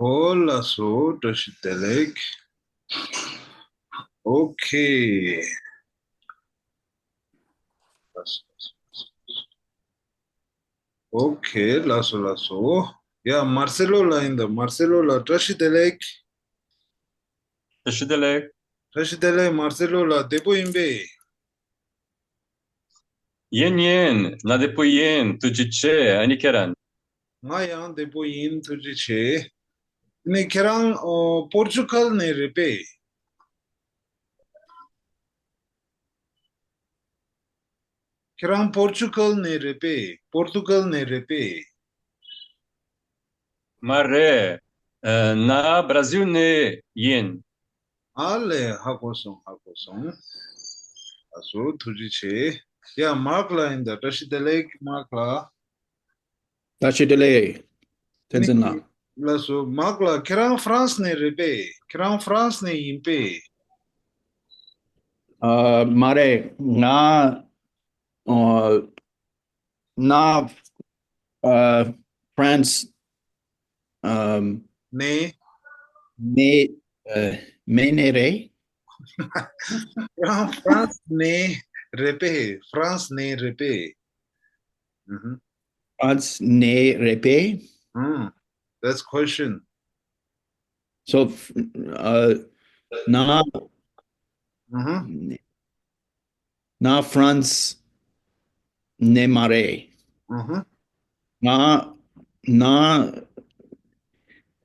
Hola, so, Toshitelek. Okay. Okay, lasso. Yeah, Marcelo la in the Marcelo la Toshitelek. Teşekkürler. Toshitelek, Marcelo la Depo imbe. Yen, nadepoyen, tujiche, anikeren. Mayan Depo in Tujiche. Ne kerang Portugal ne repe. Kerang Portugal ne repe. Portugal ne repe. Mare, na Brazil ne yen. Ale, hakoson. Aso, Tujiche. Yeah, Mark la in the Toshitelek, Mark la. Tashidele, Tenzin Lasso magla kerang France ne rebe, kerang France ne impe. Mare, uh, na, France, Ne, me, menere, kerang France ne rebe, France ne rebe. Mhm. France ne repe. That's question. So, na, Mhm. na France ne mare. Mhm. Na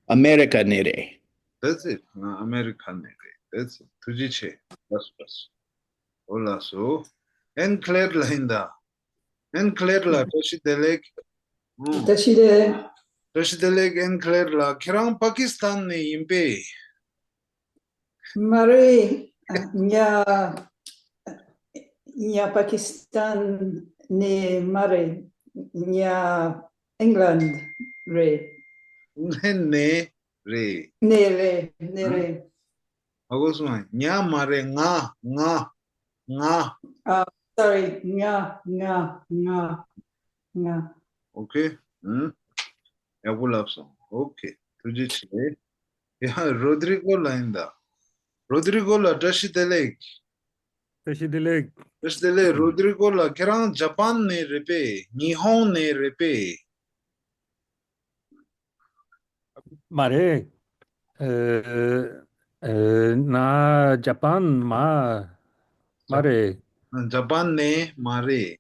America nere. That's it. American ne re. That's it. Tujiche. Bas. Hola so. En clair la hinda. En clair la toshi delek. Tashide Toshi delek en clair la kerang Pakistan ne impe. Marie nya nya Pakistan ne Mare nya England re Ne re. ne re Agosma, nya mare nga. sorry nga Okay? Evolapson. Okay. Tujiche. Yeah, Rodrigo Linda. Rodrigo la Tashidelek. Tashidilek. Rodrigo la Kerang Japan ne repe. Nihon ne repe. Mare. Na Japan mare. Japan ne mare.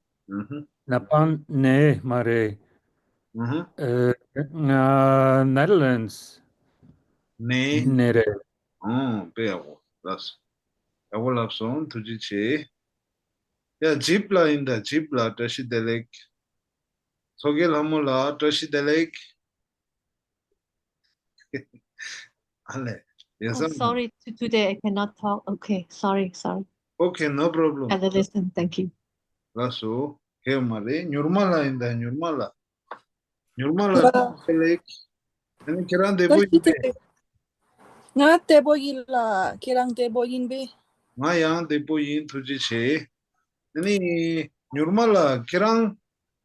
Japan ne mare. Mhm. Na Netherlands Ne. nere. Peavo. That's Evolapson. Tujiche. Yeah, Jeep la inda. Jeep la Tashidelek. Sogel Hamula Tashidelek. Ale. Yes, Oh, sorry, today I cannot talk. Okay, sorry. Okay, no problem. I will listen. Thank you. Lasso, here mare, Nurmala in the Nurmala, like, and Kiran de Boy, Nga teboyila kirang teboyin be. Maya de Boy in Tujiche, any Nurmala, Kiran,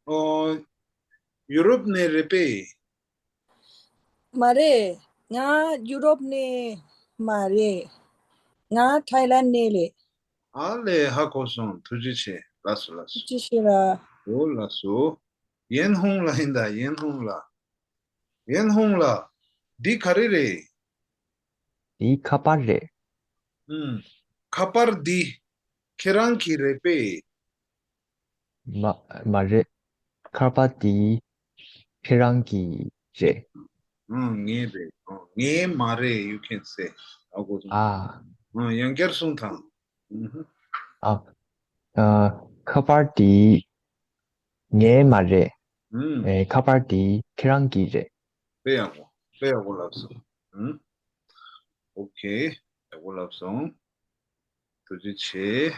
or Europe ne repe, Mare nga Europe ne mare nga Thailand ne le Ale Hakoson, Tujiche, Lasso, chishira Oh, Lasso, Yen Hong la in the Yen Hong la, Di Karire, Di kapare. Kapar di, Kiran ki repe, Mare kapati pirangi je. Nye mare, you can say. Ah, Younger Suntang. ah, kapati nye mare. Kapati pirangi je. Peago love song. Okay, I will love song. Tujiche.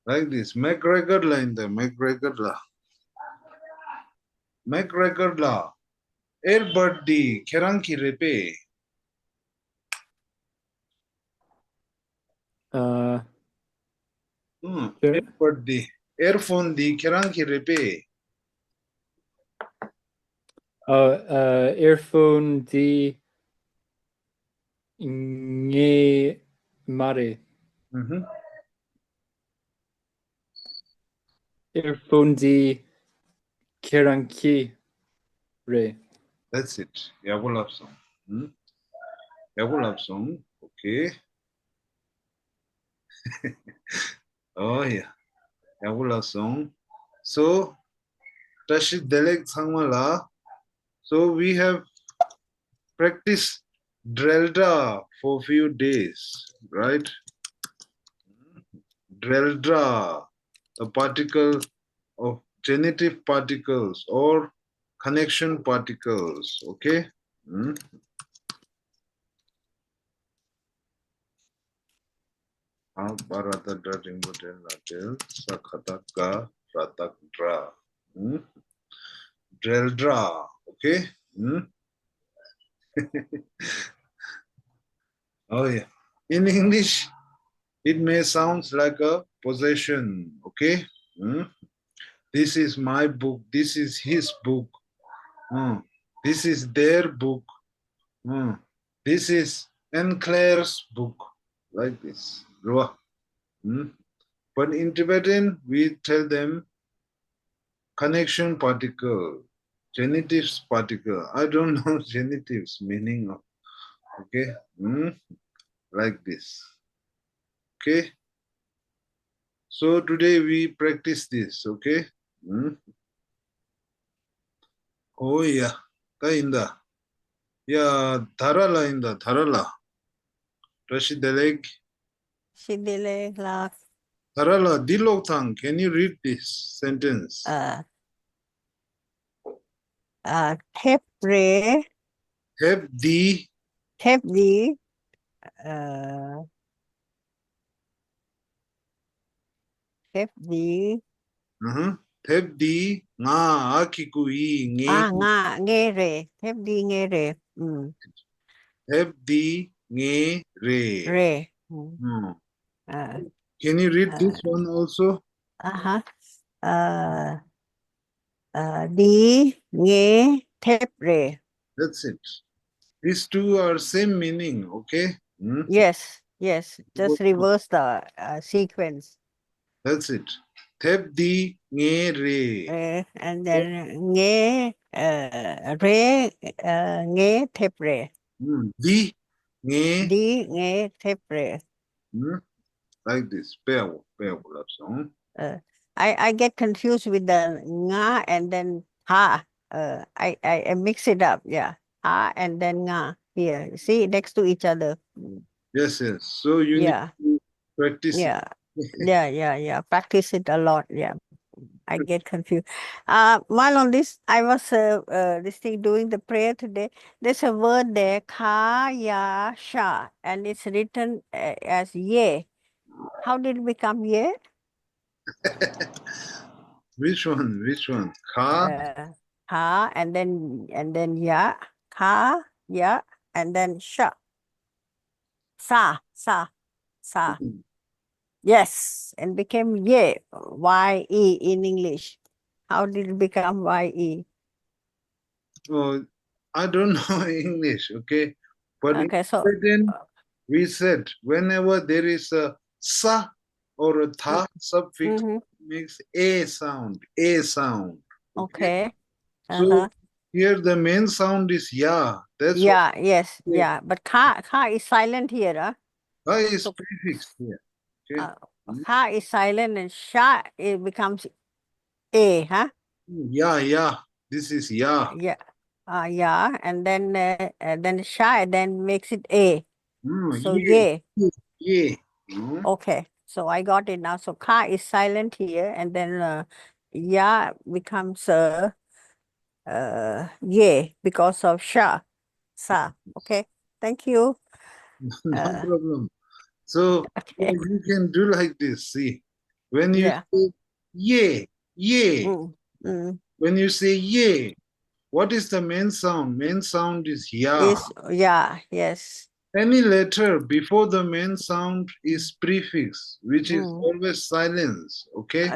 Like this. McGregor la in the McGregor la. McGregor la. Airbird di Keranki repe. Airbird di. Earphone di Keranki repe. earphone di nge mare. Mhm. Earphone di keranki re. That's it. 야골랍송. 야골랍송. Okay. Oh yeah. 야골랍송. So 다시 델렉 상말라. So we have practiced Drelda for few days, right? Drelda, a particle of genitive particles or connection particles, okay? Barata Dra Sakataka Ratak Dra. Dreldra, okay? Oh yeah. In English, it may sound like a possession, okay? This is my book. This is his book. This is their book. This is Claire's book. Like this. But in Tibetan, we tell them connection particle, genitives particle. I don't know genitives meaning of, okay? Like this. Okay? So today we practice this, okay? Oh yeah, kainda. Yeah, Dharala inda, Dharala. Rashideleg. Shidile lak Dharala, Dilokthang, can you read this sentence? thep re Heb di, thep di thep di Heb di, nga, akikui, nge, nga nghe re thep di nghe re heb di, nge, re. re Can you read this one also? Đi nghe thép re. That's it. These two are same meaning, okay? Yes, just reverse the sequence. That's it. Thep di nge re. And then nghe re nghe thép re. Di nge. Đi nghe thép re. Like this. Peo. I get confused with the nga and then ha. I mix it up. Yeah, ha and then nga. Here, see, next to each other. Yes. So you need to practice. Yeah. Practice it a lot. Yeah, I get confused. While on this, I was doing the prayer today. There's a word there, ka ya sha, and it's written as ye. How did it become ye? Which one? Ka? Ka and then ya. Ka ya and then sha. Sa. Yes, and became ye, Y-E in English. How did it become Y-E? Oh, I don't know English, okay? But Okay, in so Tibetan, we said whenever there is a sa or a tha suffix, makes a sound. okay. So here the main sound is ya. That's yes. But ka is silent here, huh? Ka is prefix here. Okay. Ka is silent and sha it becomes a, huh? Yeah. This is ya. Yeah, and then sha then makes it a. So ye. Okay, so I got it now. So ka is silent here, and then ya becomes ye because of sa. Okay, thank you. No problem. So you can do like this. See, when you say ye. When you say ye, what is the main sound? Main sound is ya. Yes. Any letter before the main sound is prefix, which is Mm. always silence. Okay.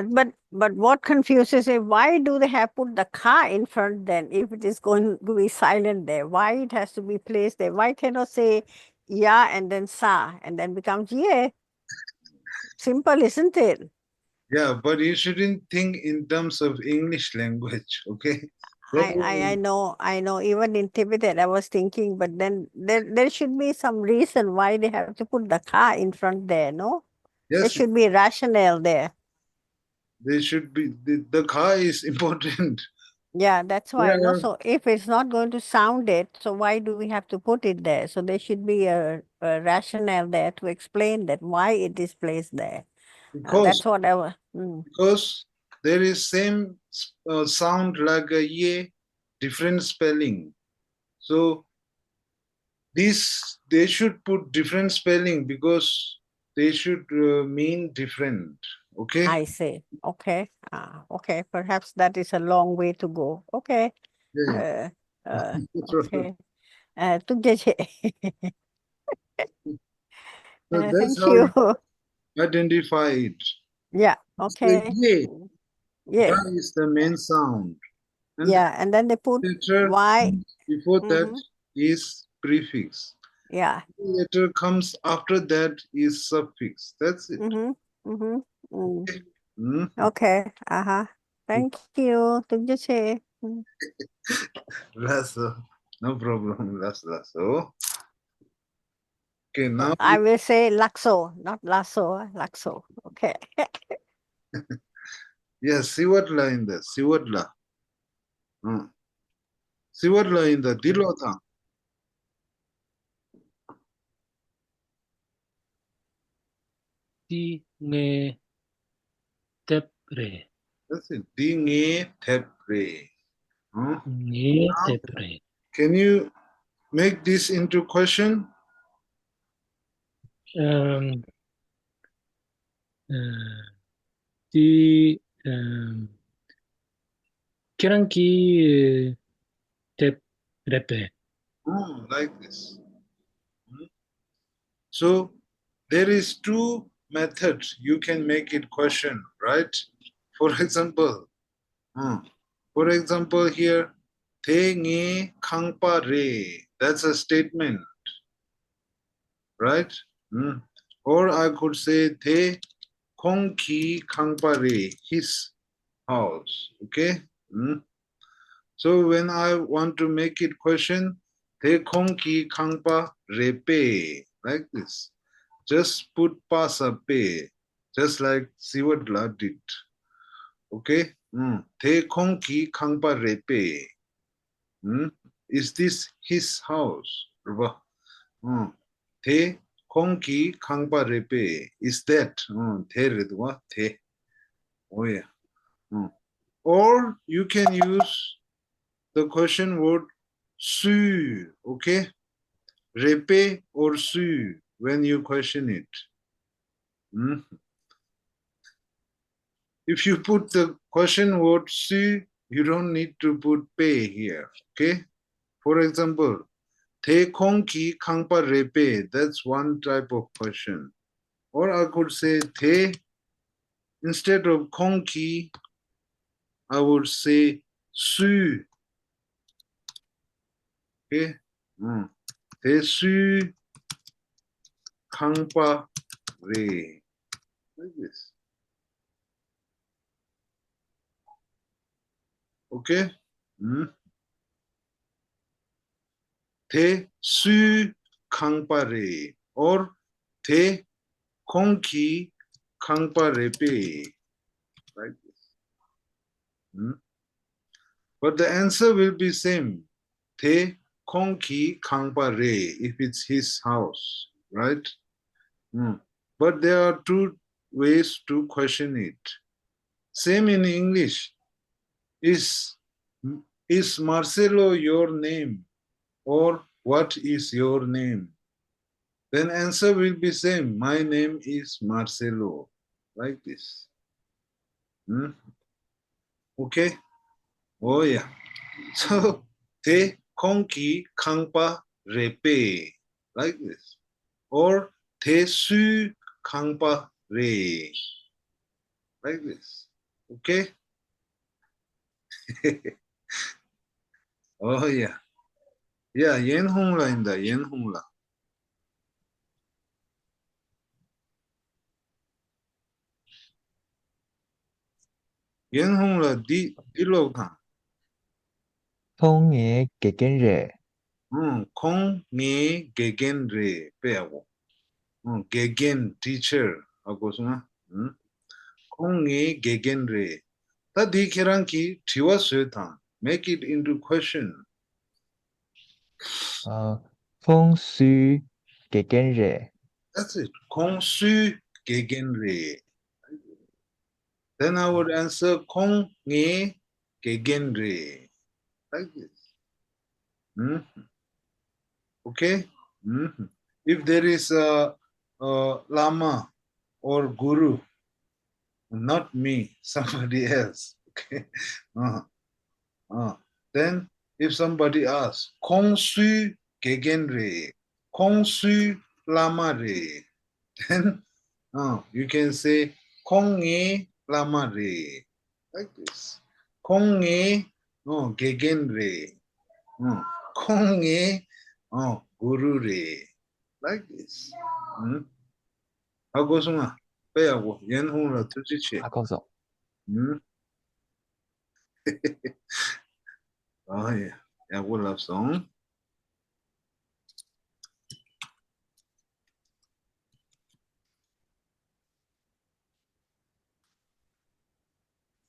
But what confuses me, why do they have put the ka in front then if it is going to be silent there? Why it has to be placed there? Why cannot say ya and then sa and then becomes ye? Simple, isn't it? Yeah, but you shouldn't think in terms of English language. Okay. I know. Even in Tibetan, I was thinking, but then there should be some reason why they have to put the ka in front there, no? There Yes, should be rationale there. they should be. The ka is important. Yeah, that's why. Yeah. No, so if it's not going to sound it, so why do we have to put it there? So there should be a rationale there to explain that why it is placed there. That's what I was. Because there is same sound like a ye, different spelling. So they should put different spelling because they should mean different. Okay. I see. Okay. Okay. Perhaps that is a long way to go. Okay. Yeah. Okay. So that's Thank how you. you identify it. Yeah. So Okay. ye, Yeah. that is the main sound. And Yeah. And then they put letter why. before that is prefix. Yeah. The letter comes after that is suffix. That's it. Okay. Thank you. Lasso. No problem. Lasso. Okay, now I will say laxo, not lasso. Laxo. Okay. yes, siwatla in the siwatla. Siwatla in the dilota. Di nge tepre. That's it. Dinge tepre. Nge tepre. Can you make this into question? Di kiranki teprepe. Like this. So there is two methods you can make it question, right? For example, here, te nge kangpa re. That's a statement, right? Or I could say te kong ki kangpa re, his house. Okay. So when I want to make it question, te kong ki kangpa re pe, like this. Just put pasa pe, just like Siwatla did. Okay? Te kong ki kangpa re pe. Is this his house? Te kong ki kangpa re pe. Is that? Te redwa te. Oh yeah. Or you can use the question word su. Okay? Repe or su when you question it. If you put the question word su, you don't need to put pe here. Okay? For example, te kong ki kangpa repe. That's one type of question. Or I could say te, instead of kong ki, I would say su. Okay? Te su kangpa re. Like this. Okay? Te su kangpa re. Or te kong ki kangpa repe. Like this. But the answer will be same. Te kong ki kangpa re, if it's his house, right? But there are two ways to question it. Same in English. Is Marcelo your name? Or what is your name? Then answer will be same. My name is Marcelo. Like this. Okay? Oh yeah. So te kong ki kangpa repe. like this. Or Tesu Kangpa Re, like this. Okay? Oh yeah. Yeah, Yen Hongla in the Yen Hongla. Yen Hongla di lo kan. Thông nghe kế kiến rể. Kong Nge Gegen Re Peago. Gegen teacher. Ako suna. Kong Nge Gegen Re. Ta di keranki tiwa suetan. Make it into question. Phong sư kế kiến rể. That's it. Kong Su Gegen Re. Then I would answer Kong Nge Gegen Re. Like this. Okay? If there is a Lama or Guru, not me, somebody else. Okay? Then if somebody asks, Kong Su Gegen Re, Kong Su Lama Re, then you can say Kong Nge Lama Re, like this. Kong Nge Gegen Re, Kong Nge Guru Re, like this. Ako suma, peago, yan hong la tujiche. Akoso. Oh yeah, yeah, we love song.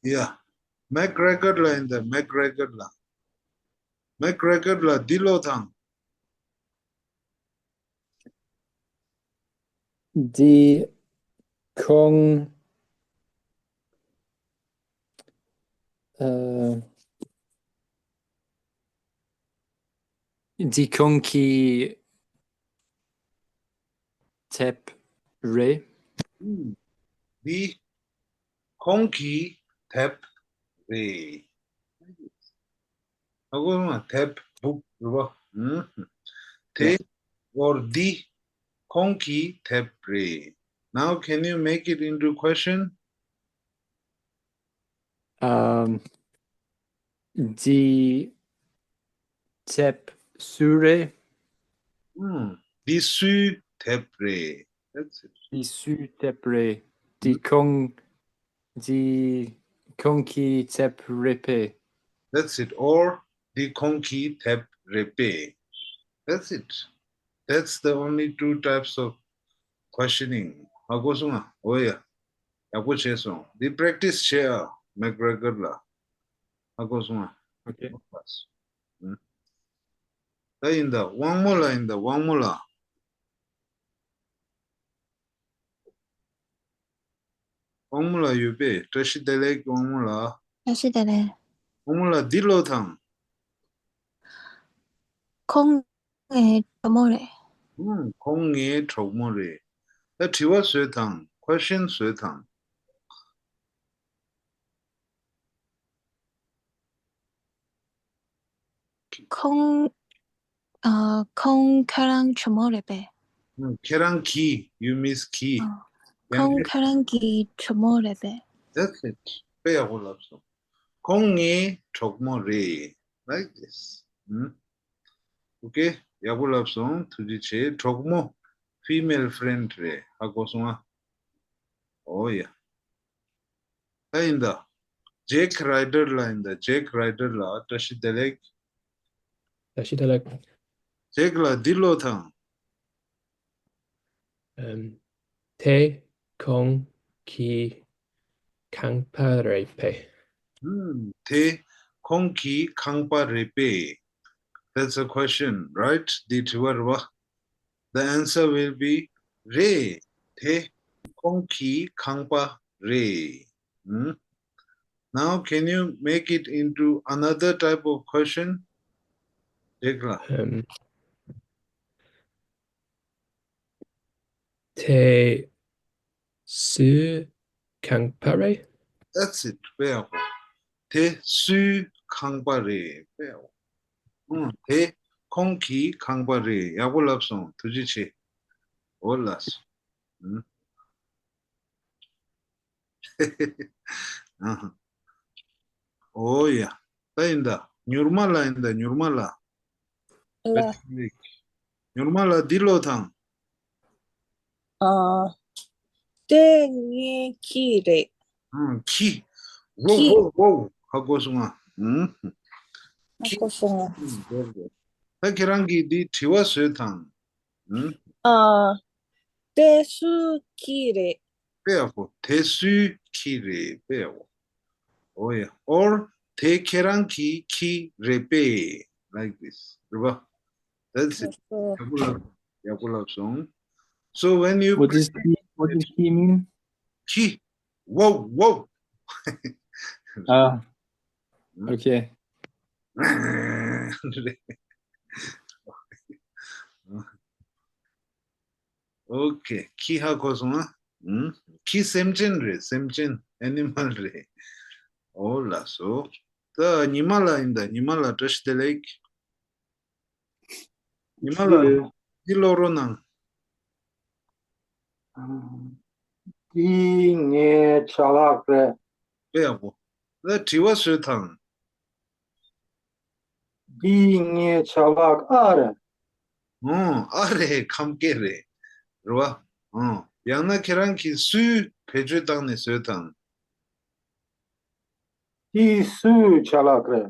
Yeah, McGregor la in the McGregor la. McGregor la dilo tang. Di Kong Di Kong ki Tep Re. Di Konki tap re. Ako suma, tap book, diba? Te or di Konki tap re. Now can you make it into question? Di Tep Sure. Di su tap re. That's it. Di Su Tep Re. Di Kong ki Tep Repe. That's it. Or the Konki tap repe. That's it. That's the only two types of questioning. Ako suma, oh yeah. Ako cheso. The practice share McGregor la. Ako suma. Okay. In the one mula. One mula yube. Tashi delek one mula. 다시 되네. One mula dilo tang. 콩에 저모래. Konge chokmore. The tiwa suetang. Question suetang. 콩카랑 저모래배. Kerang ki. You miss ki. 콩카랑기 저모래배. That's it. Peago lapso. Konge chokmore. Like this. Okay. Yago lapso. Tujiche. Chokmo. Female friend re. Ako suma. Oh yeah. In the Jake Rider la in the Jake Rider la. Tashi delek. Jake la dilo thang. Te Kong ki Kangpa Repe. Te Kongki Kangpa Repe. That's a question, right? The answer will be Re. Te Kongki Kangpa Re. Now, can you make it into another type of question? Te Su Kangpare. That's it. Te Su Kangpa Re. Te 콩키 강바리 야골랍송 두지치 올라스. 오야. 따인다. 뉴르말라인다 뉴르말라. là 뉴르말라 딜로탕. tê nghe khi rệ 키. 키 워 하고송아. 하고 송아 타키랑기 디 티와 스탕. tê su khi rệ 빼하고 대수 키레 빼하고. 오야. or 대케랑기 키 레페 like this. 봐봐. That's it. 야골랍 song. So when you What does he mean? 키 whoa Okay. 오케이. 키하고서나 키 샘진레 샘진 애니멀레 올라서 더 니말라인다 니말라 트시델레이크 니말라 딜로로낭 이게 차락래 빼하고 더 티와스탕 이게 차락 아래 아래 감게레 로와 양나케랑키 수 베주당네 스탕 이수 차락래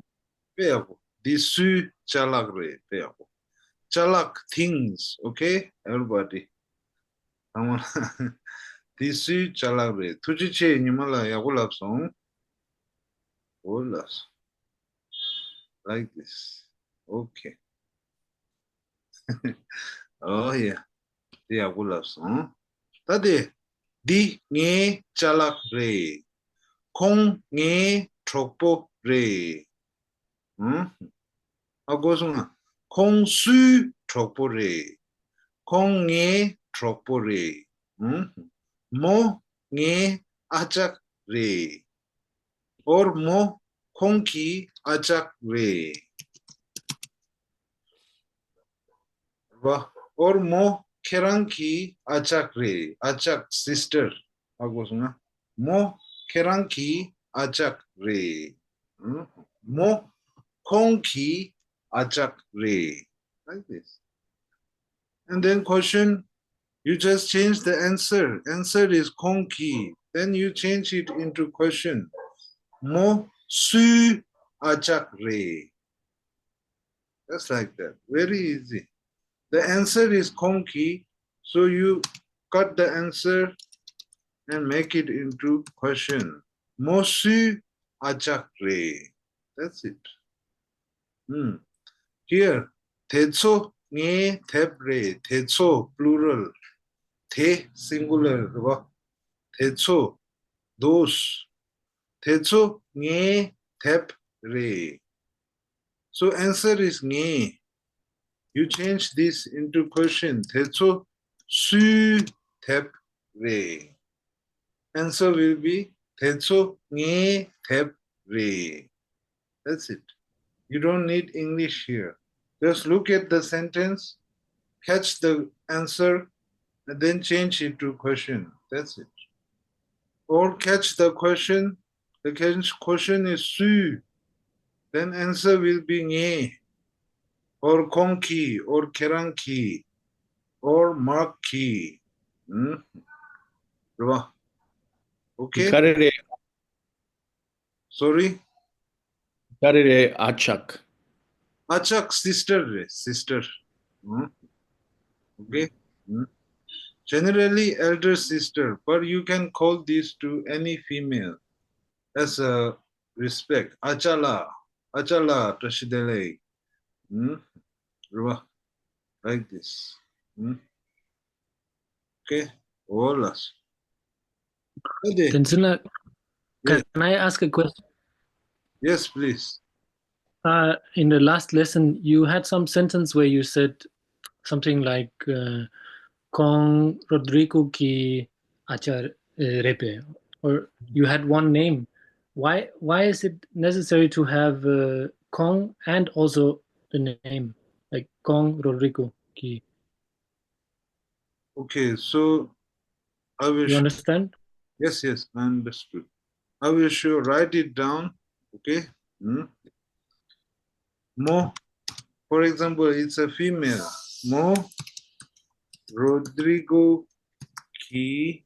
빼하고 디수 잘락레 빼하고 잘락 things okay everybody 아마 디수 잘락레 투지체 니말라 야골랍송 올라서 like this okay oh yeah 야골랍송 다데 디녜 잘락레 콩녜 트록보레 아고송아 콩수 트록보레 콩녜 트록보레 모녜 아작레 or mo 콩키 아작레 와 or mo 케랑키 아작레 아작 sister 아고송아 모 케랑키 아작레 모 콩키 아작레 like this and then question you just change the answer is 콩키 then you change it into question 모 수 아작레 just like that very easy the answer is 콩키 so you cut the answer and make it into question 모 수 아작레 that's it here 대초 네 대브레 대초 plural 대 singular 봐 대초 those 대초 네 대브레 so answer is 네 you change this into question 대초 수 대브레 answer will be 대초 네 대브레 that's it you don't need English here just look at the sentence catch the answer and then change it to question that's it or catch the question the question is 수 then answer will be 네 or 콩키 or 케랑키 or 마키 okay Karere sorry achak. achak sister okay generally elder sister but you can call this to any female as a respect achala tashidele like this okay olas Tenzila, can I ask a question? Yes, please. In the last lesson, you had some sentence where you said something like Con Rodrigo ki achar repe, or you had one name. Why is it necessary to have Kong and also the name? like Kong Rodrigo ki. Okay, so I will. You understand? Yes, yes, I understood. I will show. Write it down. Okay. Mo, for example, it's a female. Mo Rodrigo ki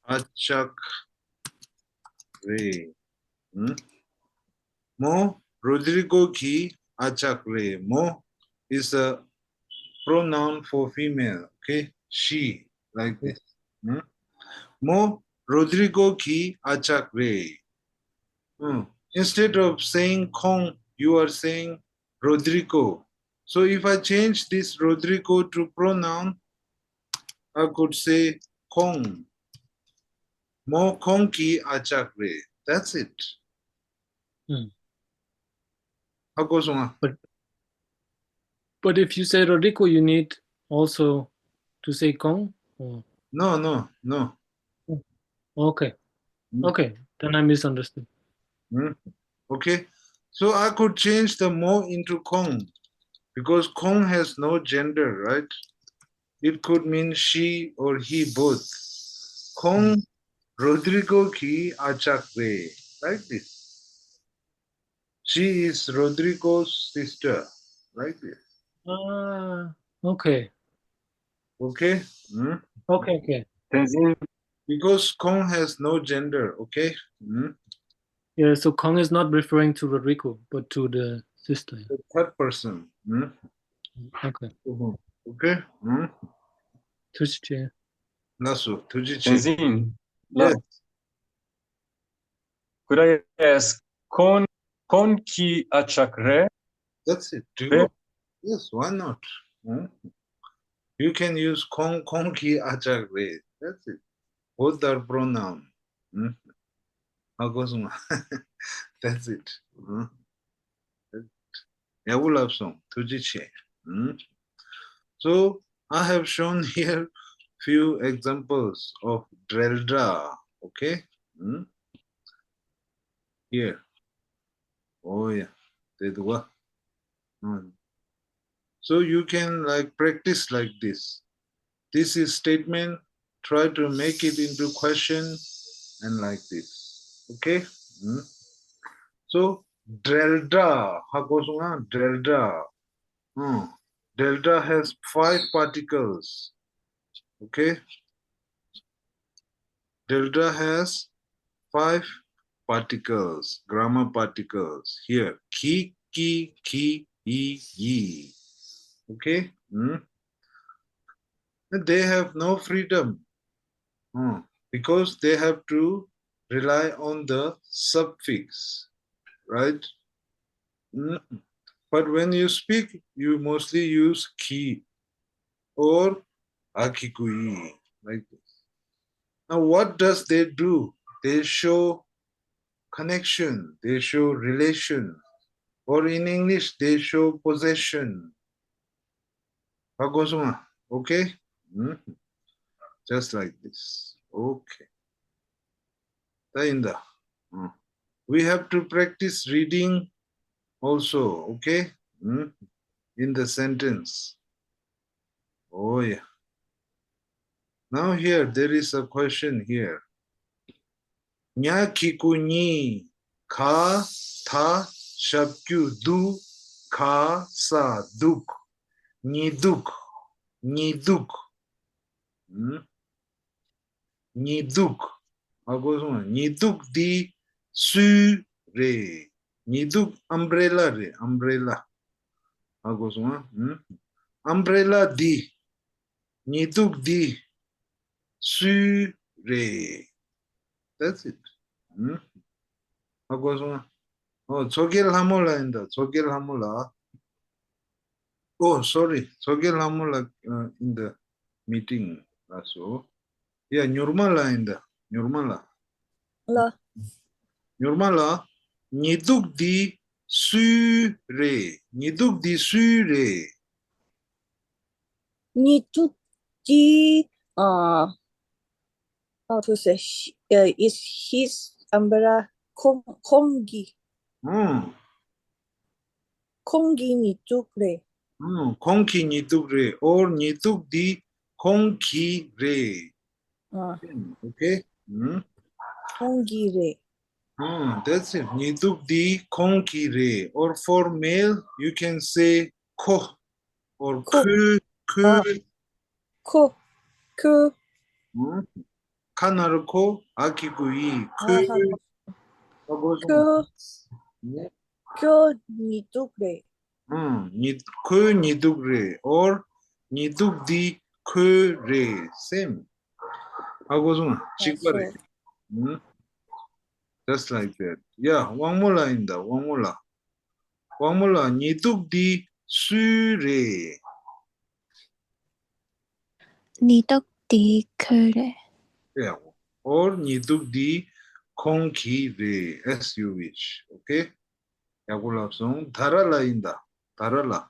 achak re. Mo Rodrigo ki achak re. Mo is a pronoun for female. Okay, she, like this. Mo Rodrigo ki achak re. Instead of saying Kong, you are saying Rodrigo. So if I change this Rodrigo to pronoun, I could say Kong. Mo Kong ki achak re. That's it. But if you say Rodrigo, you need also to say Kong? Or? No. Okay. Okay, then I misunderstood. Okay, so I could change the Mo into Kong because Kong has no gender, right? It could mean she or he both. Kong Rodrigo ki achak re, like this. She is Rodrigo's sister, like this. Okay. Okay? Okay. Because Kong has no gender, okay? Yeah, so Kong is not referring to Rodrigo, but to the sister. The third person. Okay. Okay? Tujiche. Nasu, Tujiche. Tenzin, Yes. Could I ask, Kon ki achak re? That's it. Yes, why not? You can use Kong ki achak re. That's it. Both are pronoun. That's it. Yavulapsong, Tujiche. So I have shown here few examples of Dreldra. Okay? Here. Oh yeah. So you can like practice like this. This is statement. Try to make it into question and like this. Okay? So delta, delta. Delta has 5 particles. Okay? Delta has 5 particles, grammar particles. Here, ki, yi. Okay? They have no freedom because they have to rely on the suffix, right? But when you speak, you mostly use ki or akikui, like this. Now, what does they do? They show connection, they show relation, or in English, they show possession. Okay? Just like this. Okay. Tainda. We have to practice reading also, okay? In the sentence. Oh, yeah. Now here, there is a question here. Nya kikuni ka tha shabkyu du ka sa duk niduk niduk niduk niduk di su re niduk umbrella re umbrella umbrella di niduk di su re. That's it. 저길 하몰라인다. 저길 하몰라. Oh, sorry. 저길 하몰라 in the meeting. So, yeah, normala. Normala. Niduk di sure. Niduk di sure. Niduk di how to say is his umbrella 공기. 응, 공기 니뚝래. 응, 공기 니뚝래. or 니뚝 디 공기래. Okay? 응? 공기래. That's it. 니뚝 디 공기래. Or for male, you can say 코 or 그, 코. 그. 응? 카나르코 아키구이 그 하고 그 니뚝래. 그 니둑래 or 니둑디 그래 same 하고 좀 직발해 just like that. Yeah, one more line da, one more line. One more line. 니둑디 수래. 니덕디 그래. Yeah. Or 니둑디 공기래 as you wish. Okay? 야골랍송 달아라인다. 달아라.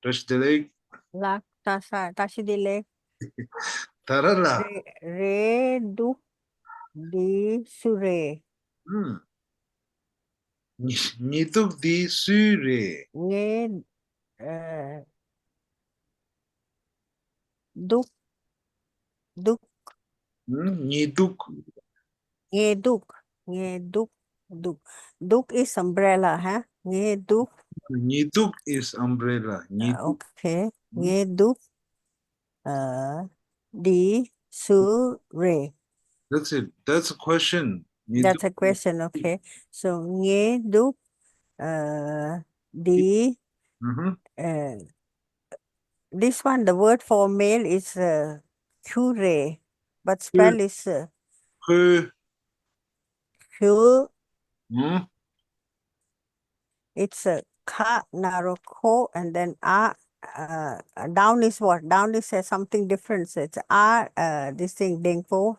다시 delay. Lak tashi dilek. 달아라. Re duk di sure. 니둑디 수래. Nge duk 니둑. Nge duk. Duk is umbrella, huh? Nge duk. 니둑 is umbrella. 니둑. Okay. Nge duk di sure. That's it. That's a question. That's a question, okay. So nge duk di this one, the word for male is cure, but spell is 그. Q. It's a ka naroko, and then down is what? Down is something different. So it's this thing dengpo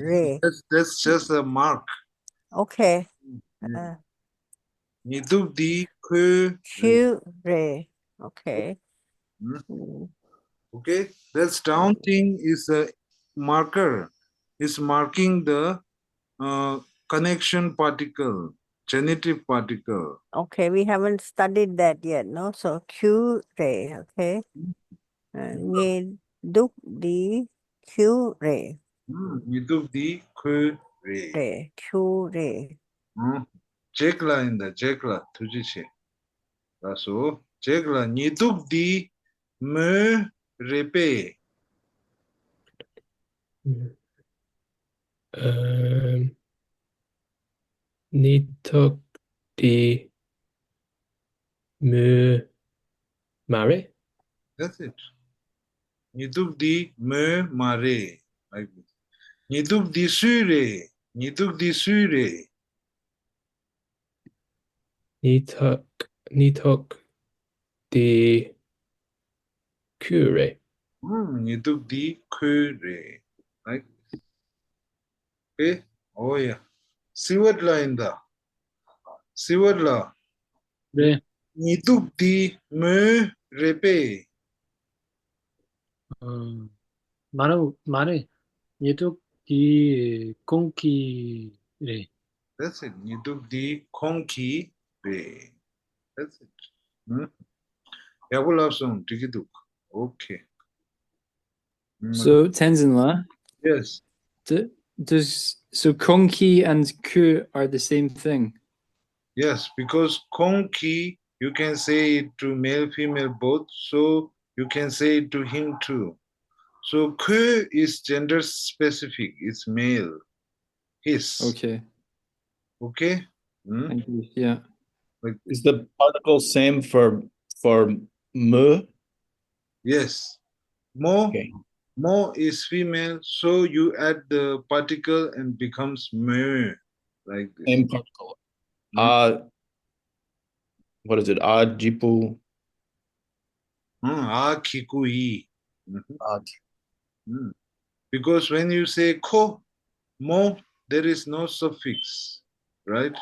re. That's just a mark. Okay. 니둑디 그. Q re. Okay. Okay, that's down thing is a marker. It's marking the connection particle, genitive particle. Okay, we haven't studied that yet, no? So Q ray, okay. Nghe đúc đi Q ray. 니둑 디 그 래. ray, Q ray. 제클라인다, 제클라 두지치. 라소 제클라 니둑 디 무 레페. 니톡 디 무 마레? That's it. 니둑 디 무 마레. Like this. 니둑 디 수레. 니둑 디 수레. 니톡 디 쿠레. 니둑 디 쿠레. Like this. Okay? Oh yeah. Siwat la inda. Siwat la. 네. 니둑 디 무 레페. 말해. 얘도 이 공기래. That's it. 니둑 디 콩키 레. That's it. 야골랍송 디기둑. Okay. So Tenzinla, Yes. so konki and ku are the same thing. Yes, because 콩키 you can say it to male, female both, so you can say it to him too. So 그 is gender specific, it's male. His. Okay. Okay? Thank you. Yeah. Like, is the particle same for mu? Yes. Mo. Okay. Mo is female, so you add the particle and becomes me. Like this. Same particle. What is it? Jipu. Kikui. Because when you say ko, mo, there is no suffix, right?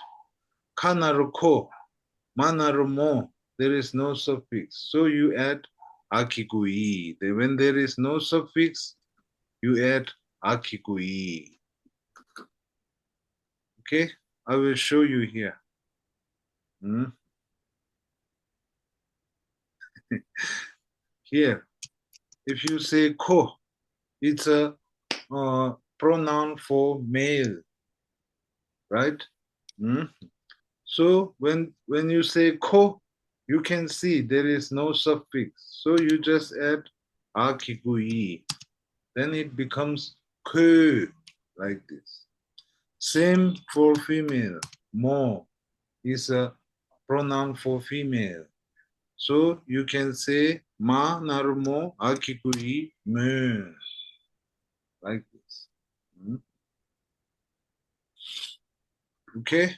Kanaru ko, manaru mo, there is no suffix. So you add akikui. When there is no suffix, you add akikui. Okay? I will show you here. Hmm? Here, if you say ko, it's a pronoun for male, right? Hmm? So when you say ko, you can see there is no suffix. So you just add akikui. Then it becomes ko, like this. Same for female. Mo is a pronoun for female. So you can say ma narumo akikui me, like this. Hmm? Okay?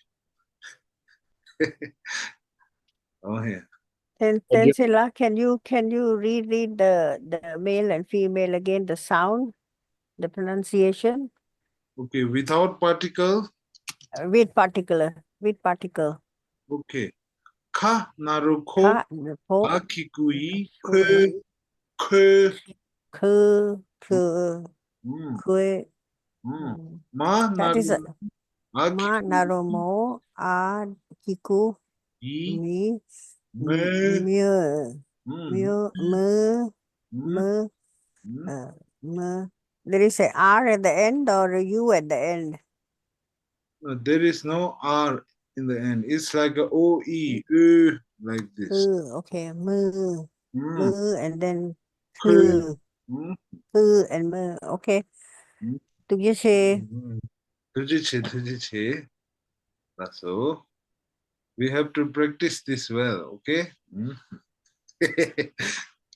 Oh, yeah. Tensila, can you reread the male and female again, the sound, the pronunciation? Okay, without particle. With particle. Okay. Ka naruko Ka naruko akikui ke kue. Ma That is narumo ma narumo a kiku me There is a R at the end or a U at the end? No, there is no R in the end. It's like a O-E, like this. Okay, mu, and then Ku. and mu. Okay. Tujiche. Tujiche. That's all. We have to practice this well, okay?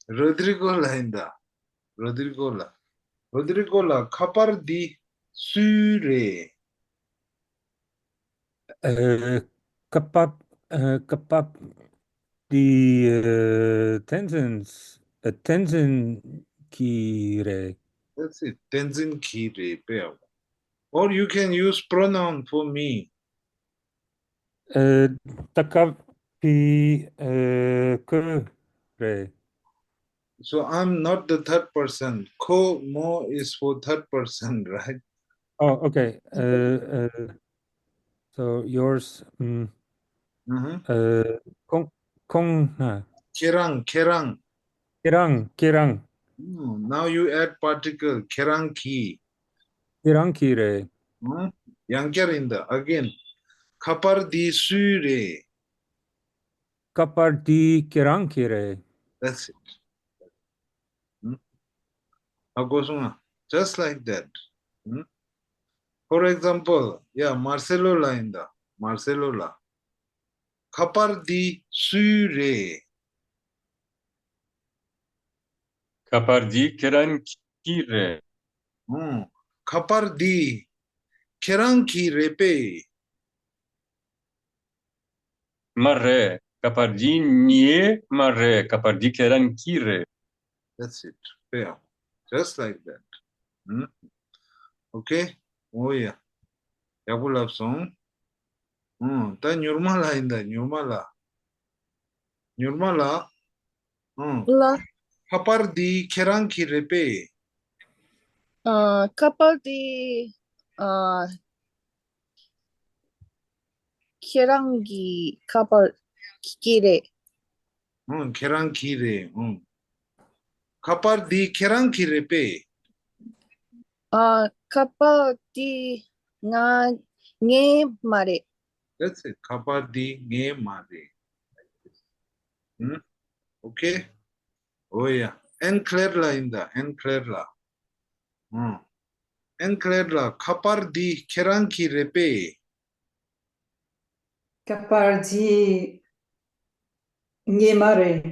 Rodrigo Lainda. Rodrigo La kapar di sure. Kapap the Tenzin Kire. That's it. Tenzin Kire. Or you can use pronoun for me. Takapi Kure. So I'm not the third person. Ko mo is for third person, right? Oh, okay. So yours. Kerang. Now you add particle. Kerang ki. Kerang kire. Yangkerinda. Again. Kapar di sure. Kapar di kerang kire. That's it. Just like that. For example, yeah, Marcelo Lainda. Marcelo La. Kapar di sure. Kapar di kerang kire. Kapar di kerang kire pe. Marre. Kapar di nie marre. Kapar di kerang kire. That's it. Yeah. Just like that. Okay? Oh yeah. Yakulap song. Ta Nurmala in the Nurmala. Kapar di kerang kire pe. Kapal di kerangi kapal kire. Kerang kire. Kapar di kerang kire pe. Kapal di nge mare. That's it. Kapar di nge mare. Okay? Oh yeah. Enclerla in the Enclerla. Enclerla. Kapar di kerang kire pe. Kapar di nge mare.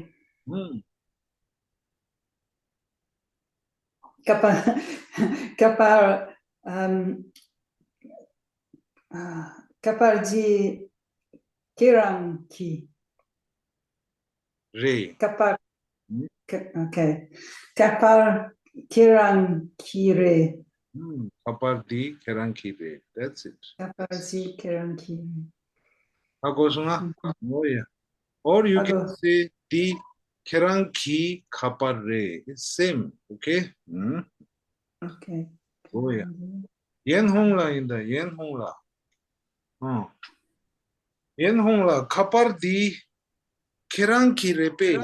Kapar di kerang ki. Re. Kapar. Okay. Kapar kerang kire. Kapar di kerang kire. That's it. Kapar di kerang kire. Oh yeah. Or you can say di kerang ki kapar re. It's same. Okay? Okay. Oh yeah. Yen hong la in the yen hong la. Yen hong la kapar di kerang ki repe.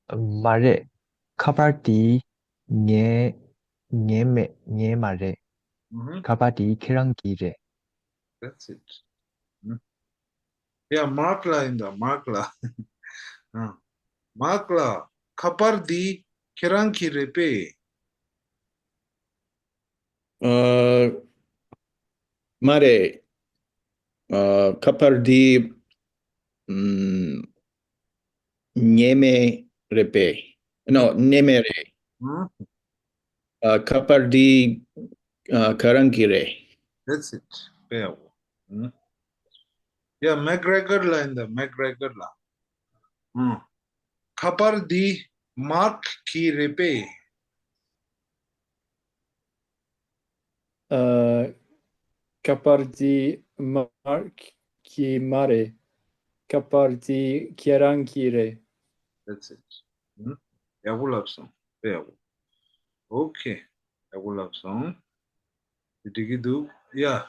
말해. 카바디 녜 말해. 카바디 키랑기래. That's it. Yeah, mark la in the mark la. Mark la kapar di kerang ki repe. Mare, kapardi Nieme repe. No, nemere. Kapardi karangire. That's it. Fair. Yeah, McGregor la in the McGregor la. Kapar di mark ki repe. Kapardi mark ki mare. Kapardi kirankire. That's it. Yagulapsong. Fair. Okay. Yagulapsong. Itigidu. Yeah.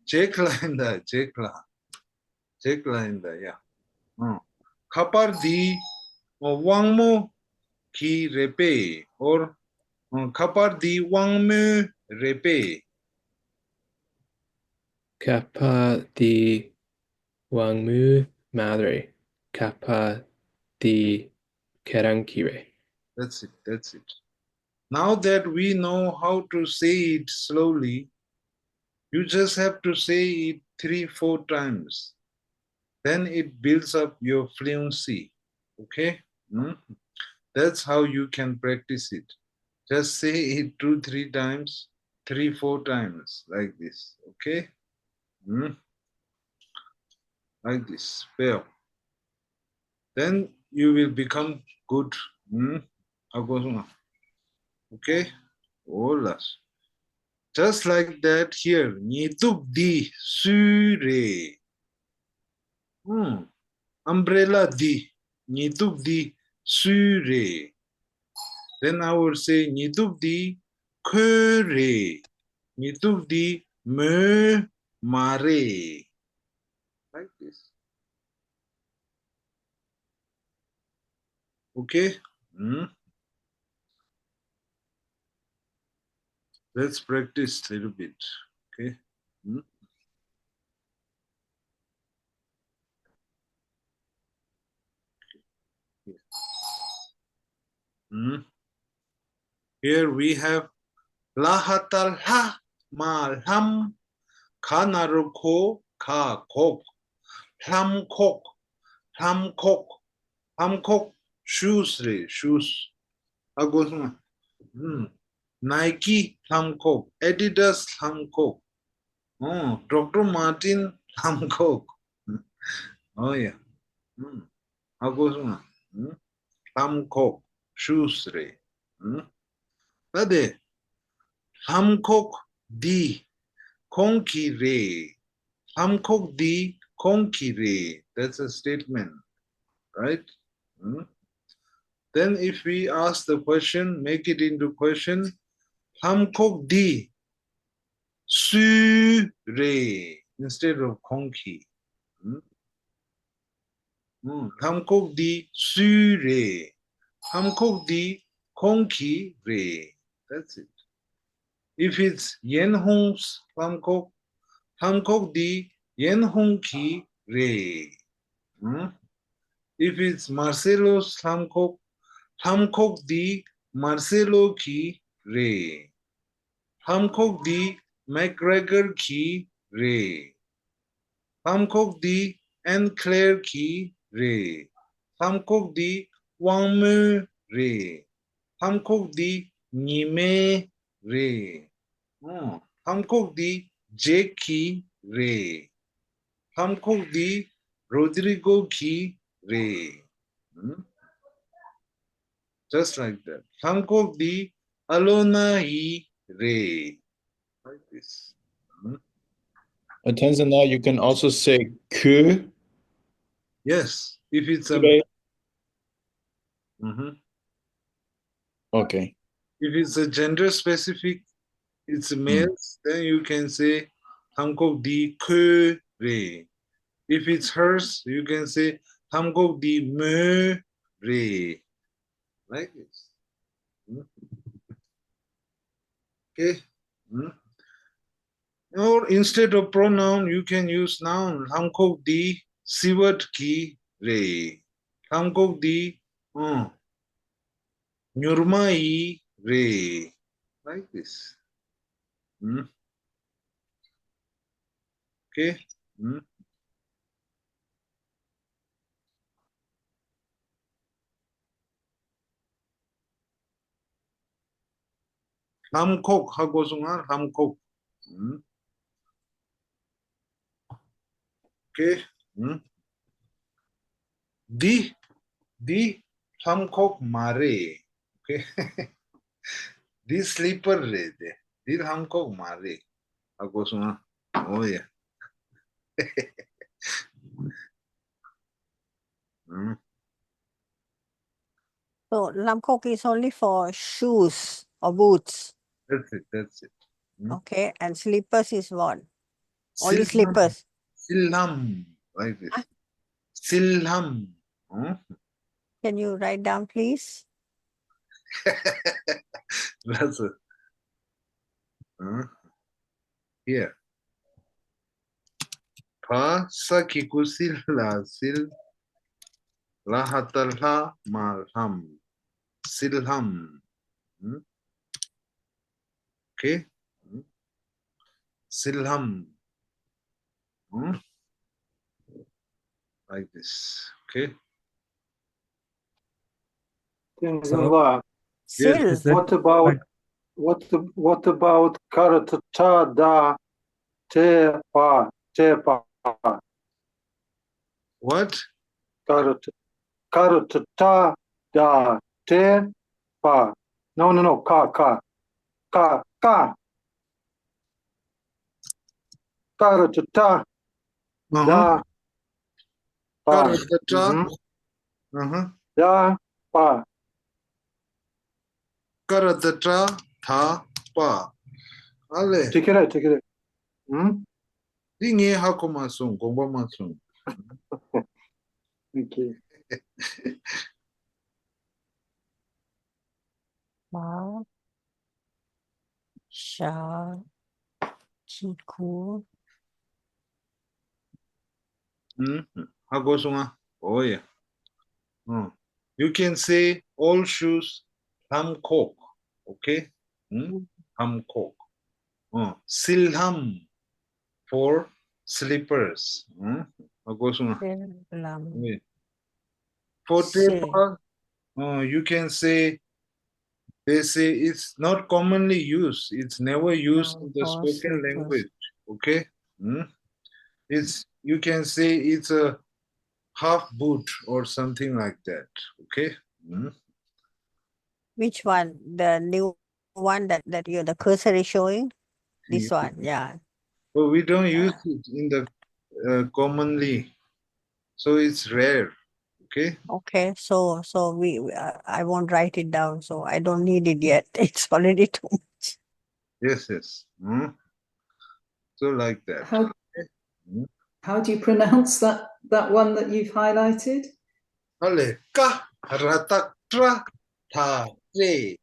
Check la in the check la. Check la in the yeah. Kapar di wangmo ki repe or kapar di wangme repe. Kappa di Wangmu madre. Kappa di Kerankire. That's it. That's it. Now that we know how to say it slowly, you just have to say it 3-4 times. Then it builds up your fluency. Okay? That's how you can practice it. Just say it 2-3 times, 3-4 times, like this. Okay? Like this. Well, then you will become good. Okay? Olas. Just like that here. Nituk di sure. Umbrella di. Nituk di sure. Then I will say nituk di kure. Nituk di me mare. Like this. Okay? Let's practice a little bit. Okay? Here we have lahatal ha malham kanaruko ka kok ham kok shoes agosma Nike ham kok Adidas ham kok Dr. Martin ham kok oh yeah agosma ham kok shoes Ade Hamkok di konkire. Hamkok di konkire. That's a statement, right? Then if we ask the question, make it into question. Hamkok di sure instead of konki. Hamkok di sure. Hamkok di konki re. That's it. If it's yen hong's Hamkok di yen hong ki re. If it's Marcelo's Hamkok di Marcelo ki re. Hamkok di McGregor ki re. Hamkok di Anne Claire ki re. Hamkok di Wangme re. Hamkok di Nime re. Hamkok di Jackie re. Hamkok di Rodrigo ki re. Just like that. Hamkok di Alona hi re. Like this. Tanzania, you can also say que. Yes, if it's a Okay. if it's a gender specific, it's males, then you can say Thamkok di kö re. If it's hers, you can say Thamkok di mö re. Like this. Okay. Or instead of pronoun, you can use noun. Thamkok di sivat ki re. Thamkok di nyurmai re. Like this. Okay. Thamkok hago sunga thamkok. Okay. Di thamkok mare. Okay. Di sleeper re de. Di thamkok mare. Hago sunga. Oh yeah. So lamkok is only for shoes or boots. That's it. Okay, and slippers is what? Only Silham. slippers. Silham. Like this. Silham. Can you write down, please? That's it. Here. Pa sakiku silla sil lahatalha malham. Silham. Okay. Silham. Like this. Okay. Tingzala. Sil. What about karatata da te pa? What? Karatata da te pa. No. Ka. Karatata da pa. Karatata. Da pa. Karatata tha pa. Ale. Take it out. Dinge hako masung, gongba masung. Okay. Ma. Sha. Kiku. Hako sunga. Oh yeah. You can say all shoes thamkok. Okay? Thamkok. Silham for slippers. Hako sunga. Silham. For tepa, you can say, they say it's not commonly used. It's never used in the spoken language. Okay? You can say it's a half boot or something like that. Okay? Which one? The new one that the cursor is showing? This one, yeah. Well, we don't use it in the commonly. So it's rare. Okay? Okay, so I won't write it down, so I don't need it yet. It's already too much. Yes. So like that. How do you pronounce that one that you've highlighted? Ale ka ratak tra tha tre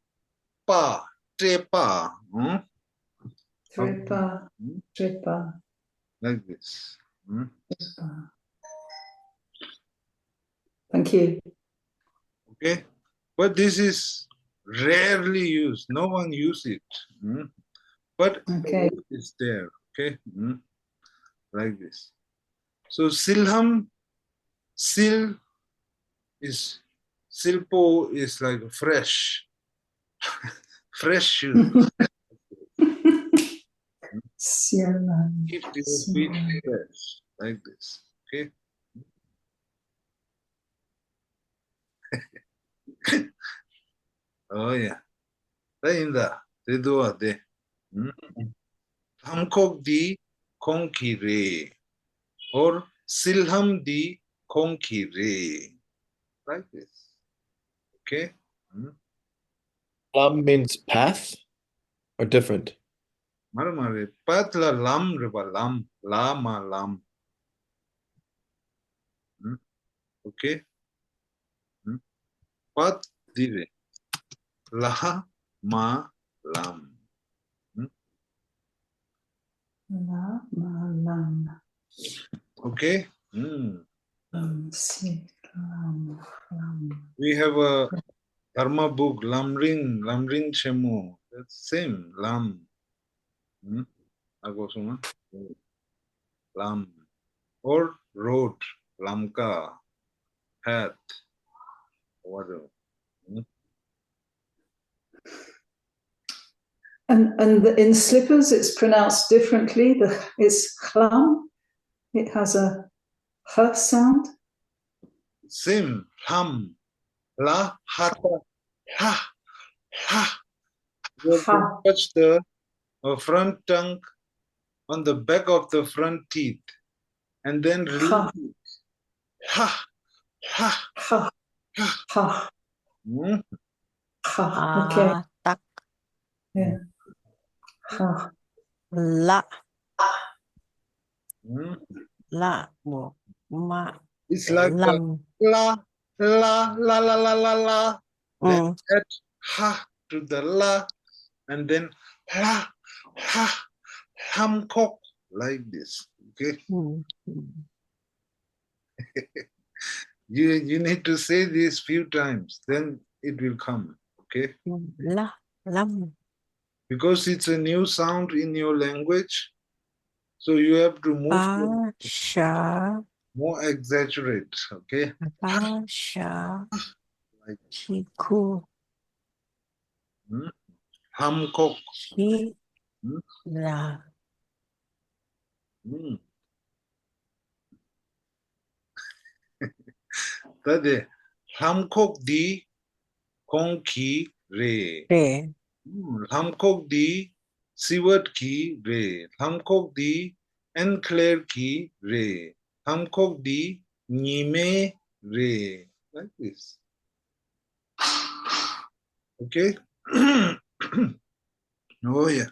pa trepa. Trepa. Like this. Thank you. Okay, but this is rarely used. No one uses it. But it's there. Okay, like this. So silham, silpo is like fresh, fresh shoes. Keep your feet fresh, like this. Okay. Oh yeah. Tainda, te doa de. Thamkok di konki re, or silham di konki re, like this. Okay. Lam means path or different? Maramare. Pat la lam riba lam. La ma lam. Okay. Pat dire. La ma lam. La ma lam. Okay. Si lam lam. We have a Dharma book, Lamring Shemu. That's same, Lam. Agosuma. Lam. Or road, Lamka, path, whatever. And in slippers, it's pronounced differently. It's chlam. It has a h sound. Same, ham, la, hata, ha, ha. You have to touch the front tongue on the back of the front teeth and then release it. Ha, ha, ha, ha. Ha. Okay. Tak. Yeah. Ha. La. La. Ma. It's like lam. La, la, la, la, la, la, la. Then add ha to the la, and then la, ha, hamcock, like this. Okay. You need to say this few times, then it will come. Okay. La, lam. Because it's a new sound in your language, so you have to move more exaggerate. Okay. Like Chiku. Hamcock. La. Tade Hamcock di Konki re. Hamcock di Siwat ki re. Hamcock di Enclair ki re. Hamcock di Nime re. Like this. Okay? Oh yeah.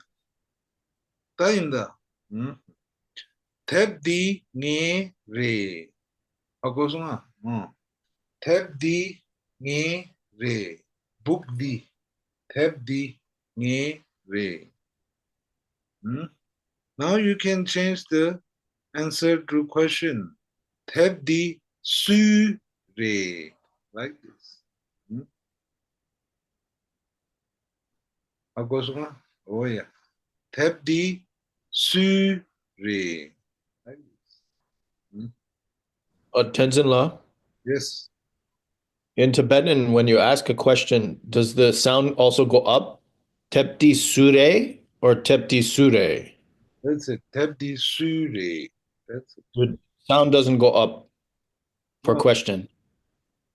Tainda. Tep di nge re. Agosuma. Tep di nge re. Book di. Tep di nge re. Now you can change the answer to question. Tep di su re. Like this. Agosuma. Oh yeah. Tep di su re. Like this. Tenzin La? Yes. In Tibetan, when you ask a question, does the sound also go up? Tepti sure or tepti sure? That's it. Tepti sure. That's it. The sound doesn't go up for No. question.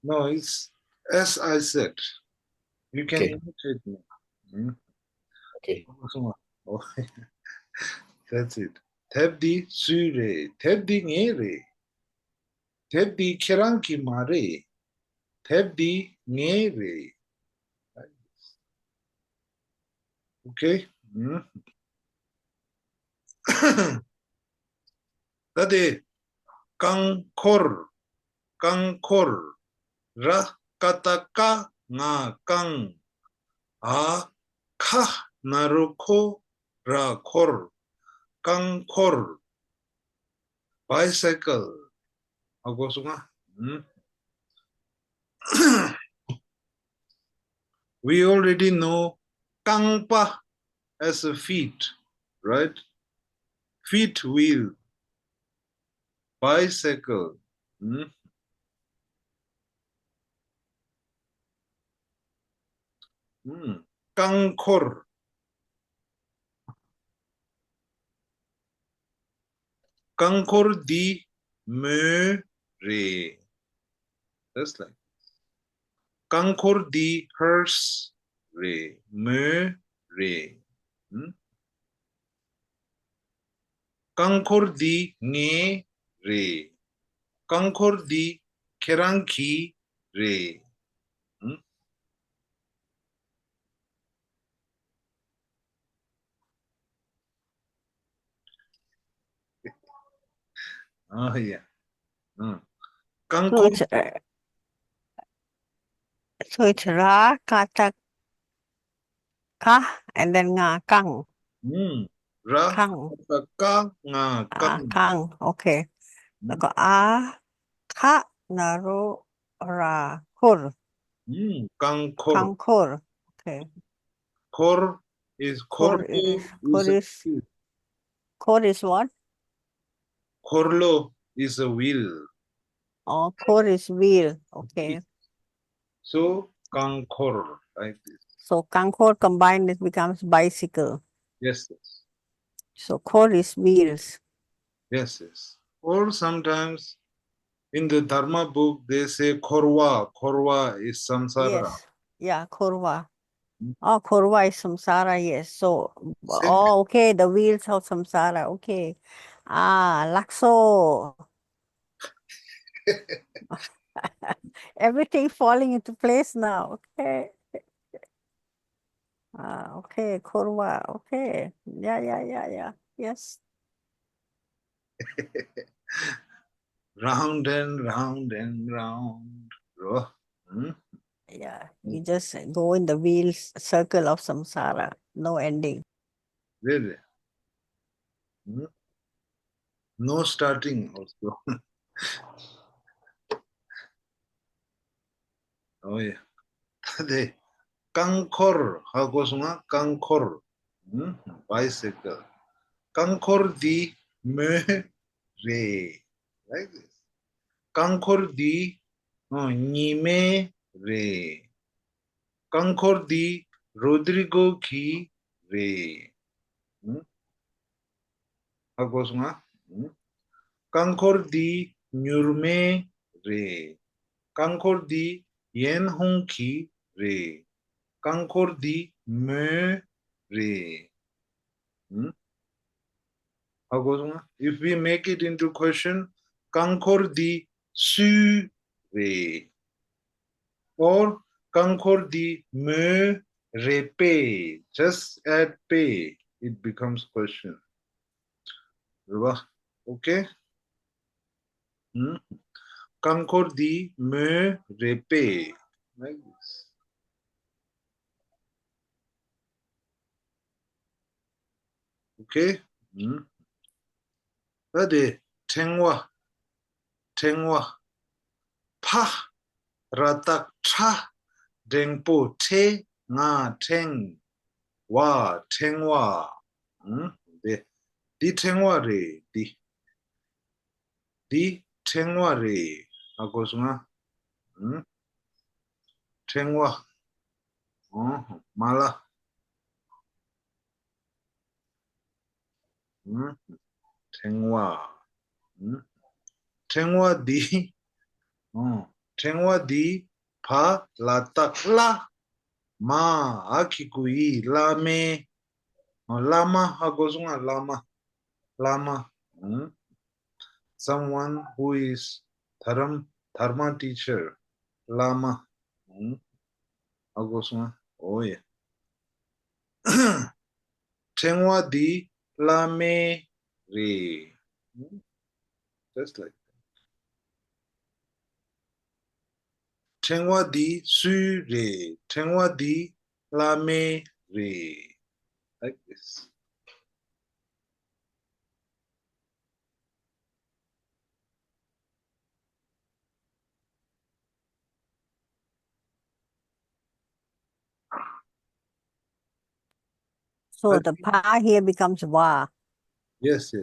No, it's as I said. You can imitate me. Okay. Oh, that's it. Tepti sure. Tepti ngere. Tepti kiranki mare. Tepti ngere. Okay. Tade kangkor. Kangkor. Ra kataka nga kang. A ka naruko ra kor. Kangkor. Bicycle. Agosuma. We already know kangpa as a feet, right? Feet wheel. Bicycle. Kangkor. Kangkor di me re. That's like Kangkor di hearse re. Me re. Kangkor di nge re. Kangkor di keranki re. Oh yeah. So Kangkor. it's ra, katak, ka, and then nga, kang. Ra, Kang. ka, nga, kang. Kang. Okay. แล้วก็ คะนารุราคุร Kangkor. Kangkor. Okay. Kor is Kor is what? Korlo is a wheel. Oh, kor is wheel. Okay. So Kangkor like this. So Kangkor combined it becomes bicycle. Yes, yes. So kor is wheels. Yes, yes. Or sometimes in the Dharma book they say Korwa. Korwa is samsara. Yes. Yeah, korwa. Oh, korwa is samsara. Yes. So, okay. The wheels of samsara. Okay. Lakso. Everything falling into place now. Okay. Okay. Korwa. Okay. Yeah. Yes. Round and round and round. Yeah, you just go in the wheels circle of samsara, no ending. Really? No starting also. Oh yeah. 네. 깡콜 하고서는 깡콜. Bicycle. 깡콜 di me re. Like this. 깡콜 di ni me re. 깡콜 di Rodrigo ki re. 하고서는 깡콜 di nyurme re. 깡콜 di yenhong ki re. 깡콜 di me re. If we make it into question, 깡콜 di su re. Or 깡콜 di me re pe. Just add pe. It becomes question. Okay? 깡콜 di me re pe. Like this. Okay? Ade tengwa pa ratak cha dengpo te nga teng wa tengwa. Di tengwa re di tengwa re ha고서 tengwa mala tengwa di pa latak la ma akikui lame lama ha고서 lama someone who is dharma teacher lama ha고서 oh yeah tengwa di lame re just like tengwa di su re tengwa di lame re like this. So the pa here becomes wa. Yes.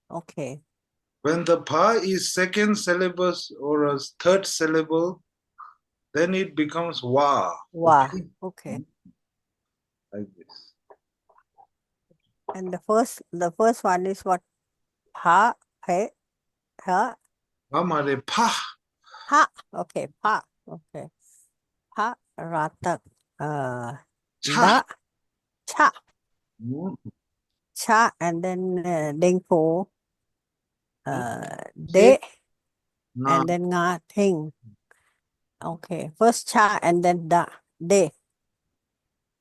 Okay. When the pa is second syllable or a third syllable, then it becomes wa. Wa. Okay. Like this. And the first one is what? Pa, he, ha. Amare pa. Pa. Okay, pa. Okay. Pa, ratak. Da. Cha. Cha, and then dengpo. De. And then nga ting. Okay. First cha and then da. De.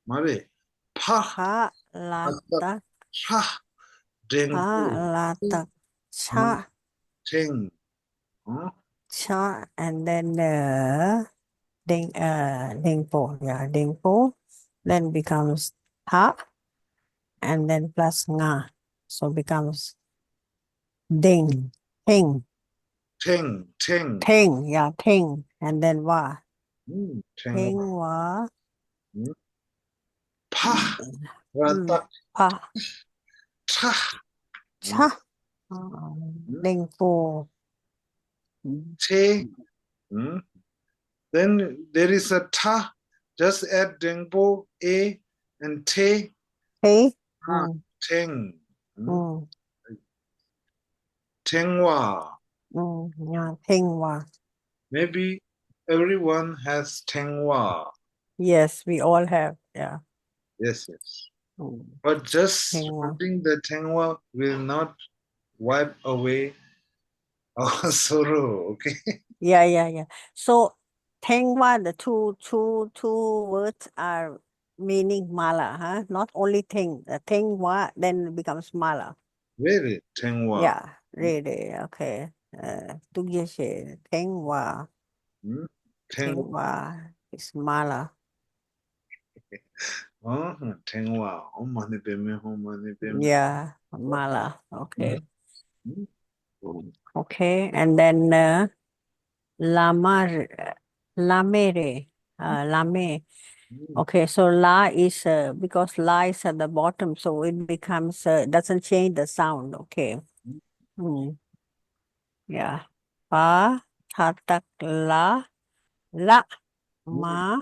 Mare pa. Pa, latak. Cha. Pa, latak. Cha. Cheng. Huh? Cha, and then dingpo, yeah, dingpo, then becomes ha, and then plus nga, so becomes ding, ting, Cheng. Cheng. ting, yeah, ting, and then wa, Cheng. ting wa, Pa. Ratak. pa, Cha. cha, dingpo, Che. Then there is a ta. Just add dengpo, a, and te. hey, Cheng. mm, Tengwa. yeah, ting wa. Maybe everyone has Tengwa. Yes, we all have, yeah. Yes, yes. But just Tengwa. putting the Tengwa will not wipe away our sorrow, okay? Yeah. So, Tengwa, the two words are meaning mala, huh? Not only Teng. The Tengwa then it becomes mala. Very Tengwa. Yeah, really. Okay. Tugyeshe, Tengwa. Tengwa is mala. Oh, Tengwa. Oh, mani peme, oh, mani peme. Yeah, mala. Okay. Okay, and then lamare. Lame. Okay, so la is because la is at the bottom, so it becomes doesn't change the sound. Okay. Yeah. Pa, tatak, la, ma,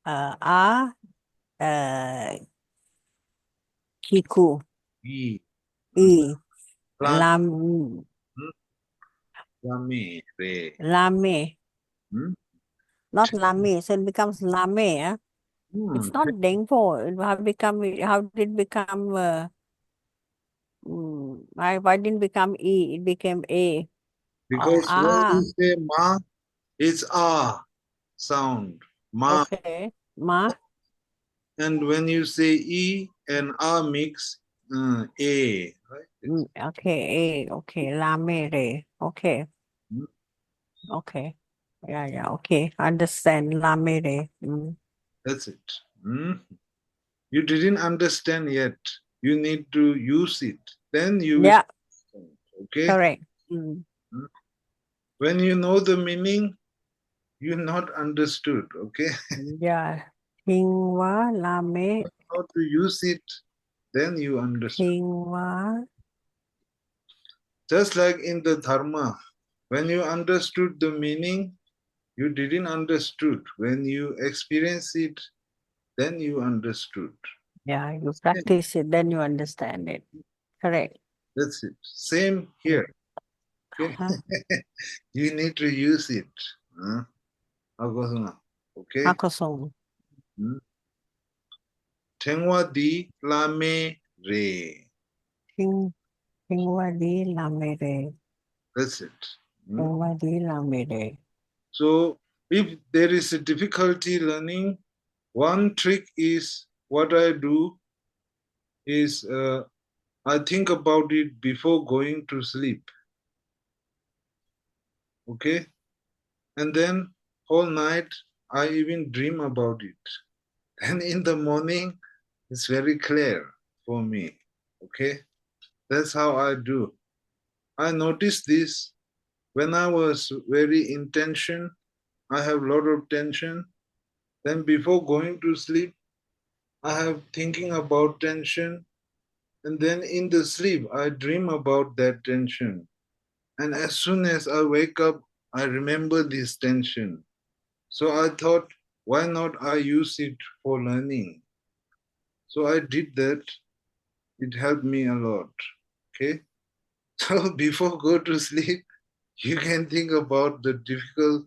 a, kiku, E. lam, Lame, re. lame. Not lame, so it becomes lame. Eh? It's not dengpo. How did it become why didn't it become E? It became A. Because when you say ma, it's ah sound. Ma. Okay. Ma. And when you say E and ah mix, A. Right? Okay, A. Okay. Lame re. Okay. Okay. Yeah. Okay. Understand. Lame re. That's it. You didn't understand yet. You need to use it. Then you will understand. Okay? Correct. When you know the meaning, you're not understood. Okay? Yeah. Hingwa lame. How to use it, then you understand. Hingwa. Just like in the dharma, when you understood the meaning, you didn't understood. When you experience it, then you understood. Yeah, you practice it, then you understand it. Correct. That's it. Same here. Okay? You need to use it. Okay? Hakosong. Tengwa di lame re. Hingwa di lame re. That's it. Hingwa di lame re. So if there is a difficulty learning, one trick is what I do is I think about it before going to sleep. Okay? And then whole night I even dream about it. And in the morning it's very clear for me. Okay? That's how I do. I noticed this when I was very in tension. I have a lot of tension. Then before going to sleep, I have thinking about tension. And then in the sleep, I dream about that tension. And as soon as I wake up, I remember this tension. So I thought, why not I use it for learning? So I did that. It helped me a lot. Okay? So before go to sleep, you can think about the difficult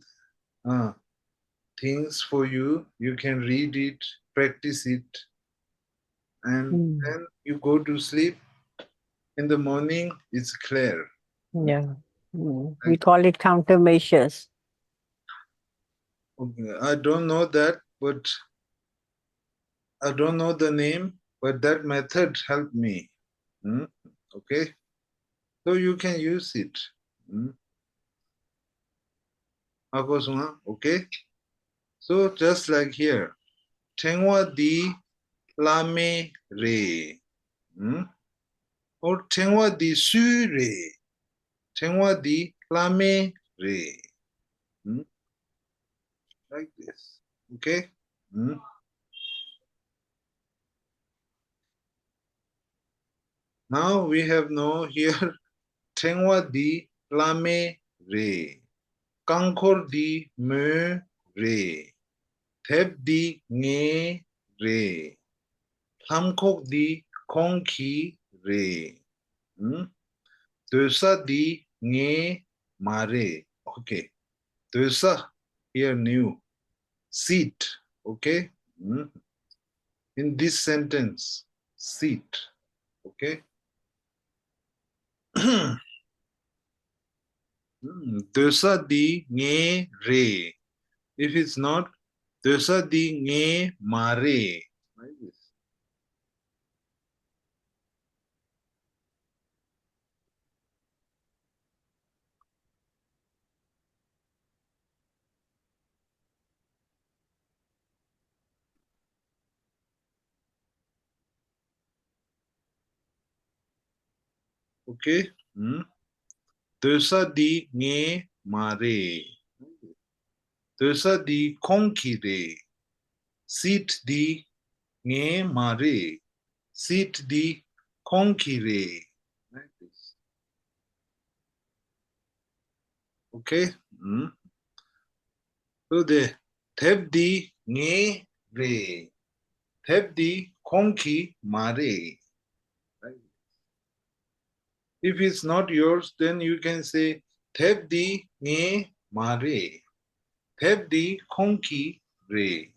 things for you. You can read it, practice it, and then you go to sleep. In the morning, it's clear. Yeah. We call it countermeasures. Okay. I don't know that, but I don't know the name, but that method helped me. Okay? So you can use it. Okay? So just like here, Tengwa di lame re. Or Tengwa di su re. Tengwa di lame re. Like this. Okay? Now we have no here Tengwa di lame re. Kankor di me re. Thep di nge re. Thamkok di kongki re. Dosa di nge mare. Okay. Dosa here new. Seat. Okay. In this sentence, seat. Okay. Dosa di nge re. If it's not, dosa di nge mare. Like this. Okay. Dosa di nge mare. Dosa di konki re. Seat di nge mare. Seat di konki re. Like this. Okay. So the thep di nge re. Thep di konki mare. If it's not yours, then you can say thep di nge mare. Thep di konki re.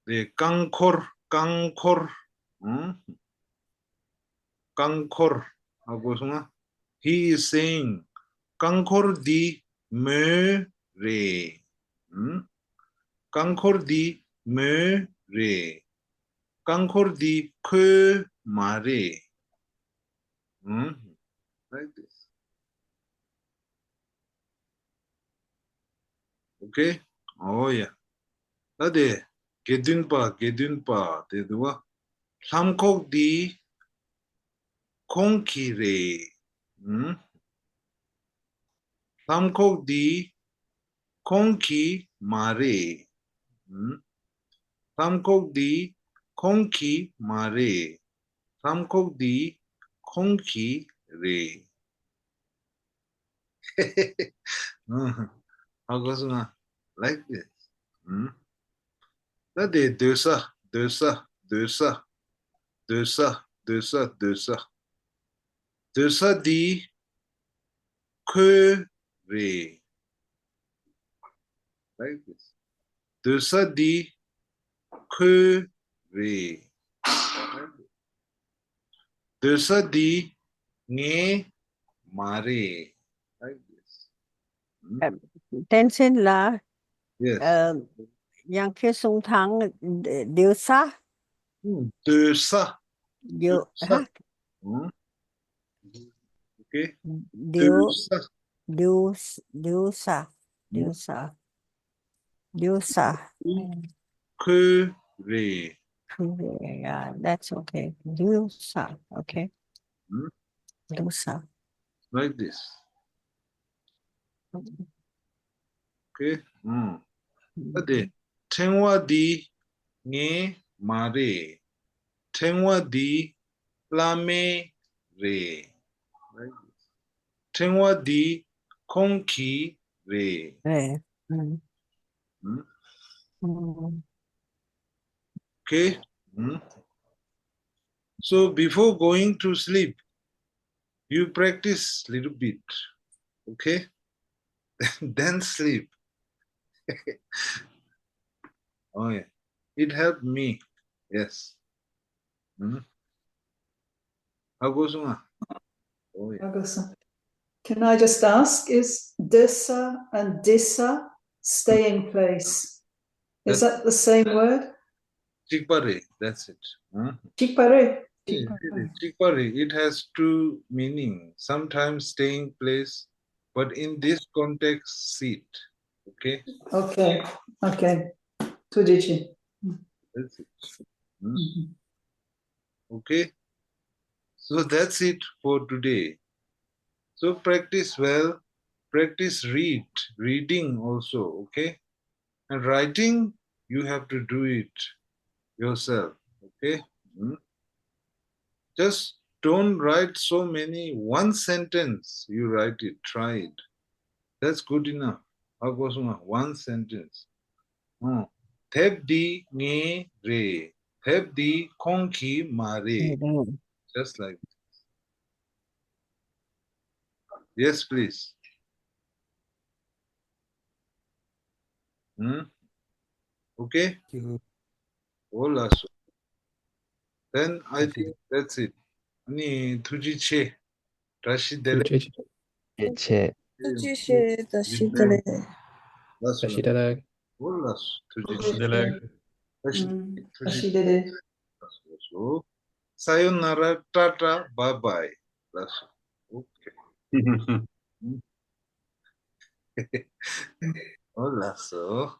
The kankor. Kankor. He is saying kankor di me re. Kankor di me re. Kankor di ke mare. Like this. Okay? Oh yeah. Ade gedunpa. Deduwa. Samkok di konki re. Samkok di konki mare. Samkok di konki mare. Samkok di konki re. Like this. That is dosa. Dosa di ke re. Like this. Dosa di ke re. Dosa di nge mare. Like this. Tenzin là Yes. yang kia sung thắng điều sa. Dosa. Okay. Diosa. Ke re. Yeah, that's okay. Diosa. Okay. Diosa. Like this. Okay. Ade Tengwa di nge mare. Tengwa di lame re. Tengwa di konki re. Okay. So before going to sleep, you practice little bit. Okay. Then sleep. Oh yeah. It helped me. Yes. Agosuma. Oh yeah. Can I just ask, is desa and disa staying place? Is that the same word? Chikpare, that's it. Chikpare. Chikpare, it has two meanings. Sometimes staying place, but in this context, seat. Okay? Okay. Tujichi. That's it. Okay? So that's it for today. So practice well, practice reading also, okay? And writing, you have to do it yourself, okay? Just don't write so many. One sentence, you write it, try it. That's good enough. One sentence. Thep nge re. Thep konki mare. Just like this. Yes, please. Okay? Hola. Then I think that's it. Ani tujiche. Rashidele. 제 Tujiche dashidele. Rashidele. Hola. Tujiche. Rashidele. So, sayonara, tata, bye-bye. That's okay. Hola, so.